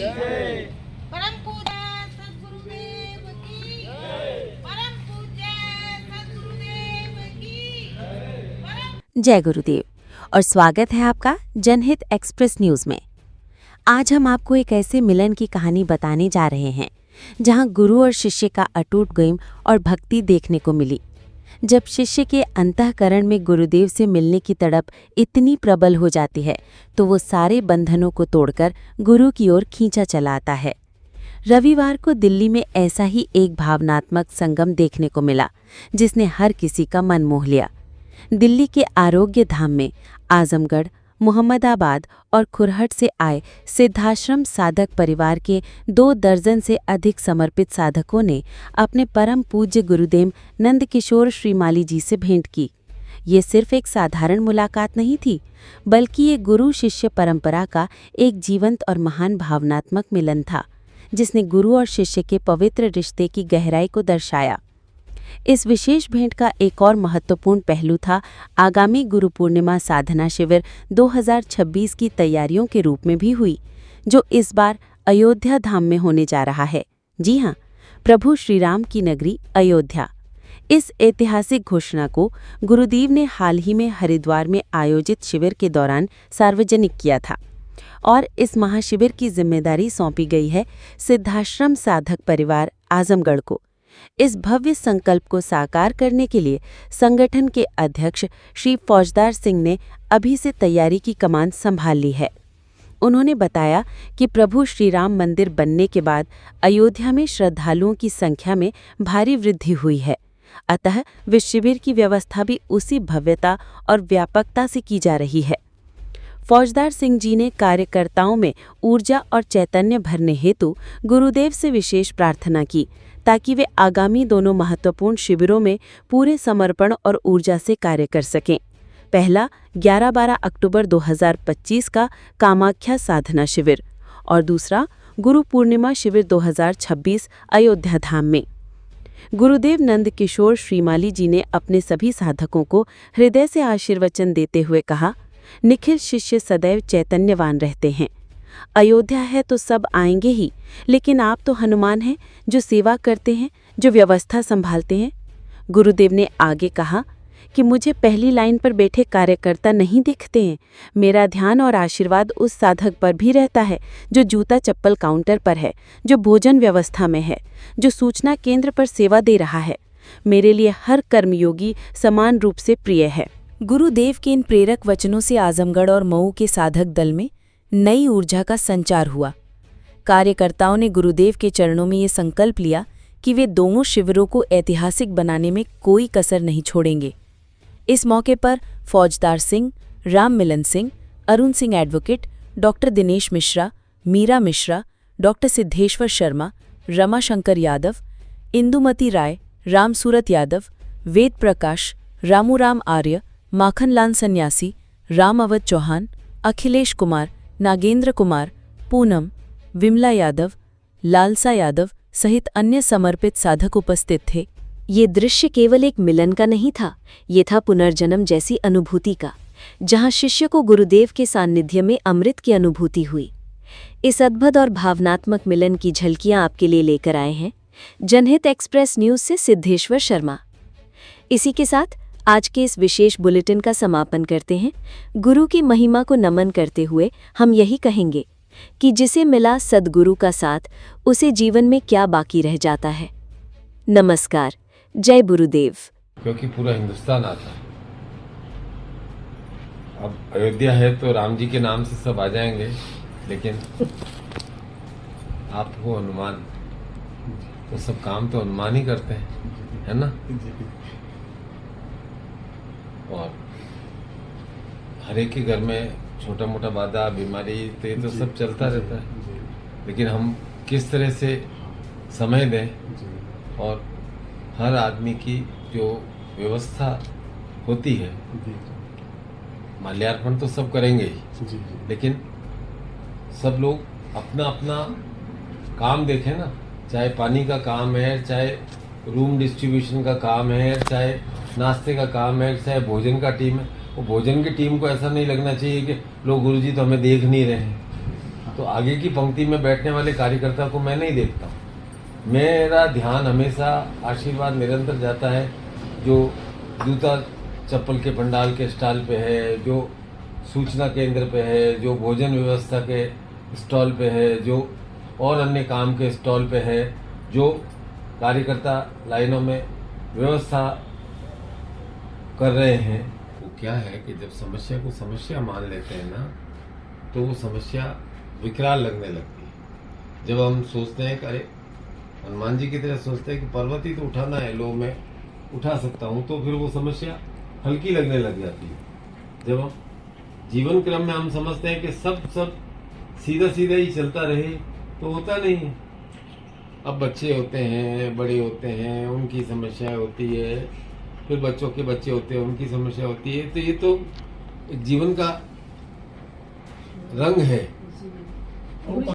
परम पूज्य सद्गुरुदेव की परम पूज्य सद्गुरुदेव की जय गुरुदेव और स्वागत है आपका जनहित एक्सप्रेस न्यूज में। आज हम आपको एक ऐसे मिलन की कहानी बताने जा रहे हैं जहां गुरु और शिष्य का अटूट प्रेम और भक्ति देखने को मिली। जब शिष्य के अंतःकरण में गुरुदेव से मिलने की तड़प इतनी प्रबल हो जाती है तो वो सारे बंधनों को तोड़कर गुरु की ओर खींचा चला आता है। रविवार को दिल्ली में ऐसा ही एक भावनात्मक संगम देखने को मिला जिसने हर किसी का मन मोह लिया। दिल्ली के आरोग्य धाम में आजमगढ़, मोहम्मदाबाद और खुरहट से आए सिद्धाश्रम साधक परिवार के 2 दर्जन से अधिक समर्पित साधकों ने अपने परम पूज्य गुरुदेव नंदकिशोर श्रीमाली जी से भेंट की। ये सिर्फ एक साधारण मुलाकात नहीं थी, बल्कि ये गुरु शिष्य परंपरा का एक जीवंत और महान भावनात्मक मिलन था, जिसने गुरु और शिष्य के पवित्र रिश्ते की गहराई को दर्शाया। इस विशेष भेंट का एक और महत्वपूर्ण पहलू था आगामी गुरु पूर्णिमा साधना शिविर 2026 की तैयारियों के रूप में भी हुई, जो इस बार अयोध्या धाम में होने जा रहा है। जी हाँ, प्रभु श्री राम की नगरी अयोध्या। इस ऐतिहासिक घोषणा को गुरुदेव ने हाल ही में हरिद्वार में आयोजित शिविर के दौरान सार्वजनिक किया था और इस महाशिविर की जिम्मेदारी सौंपी गई है सिद्धाश्रम साधक परिवार आजमगढ़ को। इस भव्य संकल्प को साकार करने के लिए संगठन के अध्यक्ष श्री फौजदार सिंह ने अभी से तैयारी की कमान संभाल ली है। उन्होंने बताया कि प्रभु श्री राम मंदिर बनने के बाद अयोध्या में श्रद्धालुओं की संख्या में भारी वृद्धि हुई है, अतः विश्व शिविर की व्यवस्था भी उसी भव्यता और व्यापकता से की जा रही है। फौजदार सिंह जी ने कार्यकर्ताओं में ऊर्जा और चैतन्य भरने हेतु गुरुदेव से विशेष प्रार्थना की ताकि वे आगामी दोनों महत्वपूर्ण शिविरों में पूरे समर्पण और ऊर्जा से कार्य कर सकें। पहला 11-12 अक्टूबर 2025 का कामाख्या साधना शिविर और दूसरा गुरु पूर्णिमा शिविर 2026 अयोध्या धाम में। गुरुदेव नंदकिशोर श्रीमाली जी ने अपने सभी साधकों को हृदय से आशीर्वचन देते हुए कहा, निखिल शिष्य सदैव चैतन्यवान रहते हैं। अयोध्या है तो सब आएंगे ही, लेकिन आप तो हनुमान हैं जो सेवा करते हैं, जो व्यवस्था संभालते हैं। गुरुदेव ने आगे कहा कि मुझे पहली लाइन पर बैठे कार्यकर्ता नहीं दिखते हैं। मेरा ध्यान और आशीर्वाद उस साधक पर भी रहता है जो जूता चप्पल काउंटर पर है, जो भोजन व्यवस्था में है, जो सूचना केंद्र पर सेवा दे रहा है। मेरे लिए हर कर्मयोगी समान रूप से प्रिय है। गुरुदेव के इन प्रेरक वचनों से आजमगढ़ और मऊ के साधक दल में नई ऊर्जा का संचार हुआ। कार्यकर्ताओं ने गुरुदेव के चरणों में ये संकल्प लिया कि वे दोनों शिविरों को ऐतिहासिक बनाने में कोई कसर नहीं छोड़ेंगे। इस मौके पर Faujdar Singh, Ram Milan Singh, Arun Singh advocate, doctor Dinesh Mishra, Meera Mishra, doctor Siddheshwar Sharma, Ramashankar Yadav, Indumati Rai, Ram Surat Yadav, Ved Prakash, Ramuram Arya, Makhanlal Sanyasi, Ram Awadh Chauhan, Akhilesh Kumar, Nagendra Kumar, Poonam, Vimla Yadav, लालसा यादव सहित अन्य समर्पित साधक उपस्थित थे। ये दृश्य केवल एक मिलन का नहीं था, ये था पुनर्जन्म जैसी अनुभूति का, जहां शिष्य को गुरुदेव के सान्निध्य में अमृत की अनुभूति हुई। इस अद्भुत और भावनात्मक मिलन की झलकियां आपके लिए लेकर आए हैं जनहित एक्सप्रेस न्यूज से सिद्धेश्वर शर्मा। इसी के साथ आज के इस विशेष बुलेटिन का समापन करते हैं। गुरु की महिमा को नमन करते हुए हम यही कहेंगे कि जिसे मिला सद्गुरु का साथ, उसे जीवन में क्या बाकी रह जाता है। नमस्कार, जय गुरुदेव। क्योंकि पूरा हिंदुस्तान आता है। अब अयोध्या है तो राम जी के नाम से सब आ जाएंगे, लेकिन आप हो हनुमान, तो सब काम तो हनुमान ही करते हैं, है ना। और हर एक के घर में छोटा मोटा बाधा, बीमारी, तो ये तो सब चलता रहता है, लेकिन हम किस तरह से समय दें और हर आदमी की जो व्यवस्था होती है, माल्यार्पण तो सब करेंगे ही, लेकिन सब लोग अपना अपना काम देखें ना। चाहे पानी का काम है, चाहे रूम डिस्ट्रीब्यूशन का काम है, चाहे नाश्ते का काम है, चाहे भोजन का टीम है, वो भोजन की टीम को ऐसा नहीं लगना चाहिए कि लोग गुरुजी तो हमें देख नहीं रहे हैं। तो आगे की पंक्ति में बैठने वाले कार्यकर्ता को मैं नहीं देखता हूँ। मेरा ध्यान हमेशा आशीर्वाद निरंतर जाता है जो जूता चप्पल के पंडाल के स्टॉल पे है, जो सूचना केंद्र पे है, जो भोजन व्यवस्था के स्टॉल पे है, जो और अन्य काम के स्टॉल पे है, जो कार्यकर्ता लाइनों में व्यवस्था कर रहे हैं। वो क्या है कि जब समस्या को समस्या मान लेते हैं ना, तो वो समस्या विकराल लगने लगती है। जब हम सोचते हैं कि अरे हनुमान जी की तरह सोचते हैं कि पर्वत ही तो उठाना है, लो मैं उठा सकता हूँ, तो फिर वो समस्या हल्की लगने लग जाती है। जब हम जीवन क्रम में हम समझते हैं कि सब सीधा सीधा ही चलता रहे, तो होता नहीं है। अब बच्चे होते हैं, बड़े होते हैं, उनकी समस्याएं होती है, फिर बच्चों के बच्चे होते हैं, उनकी समस्या होती है। तो ये तो एक जीवन का रंग है।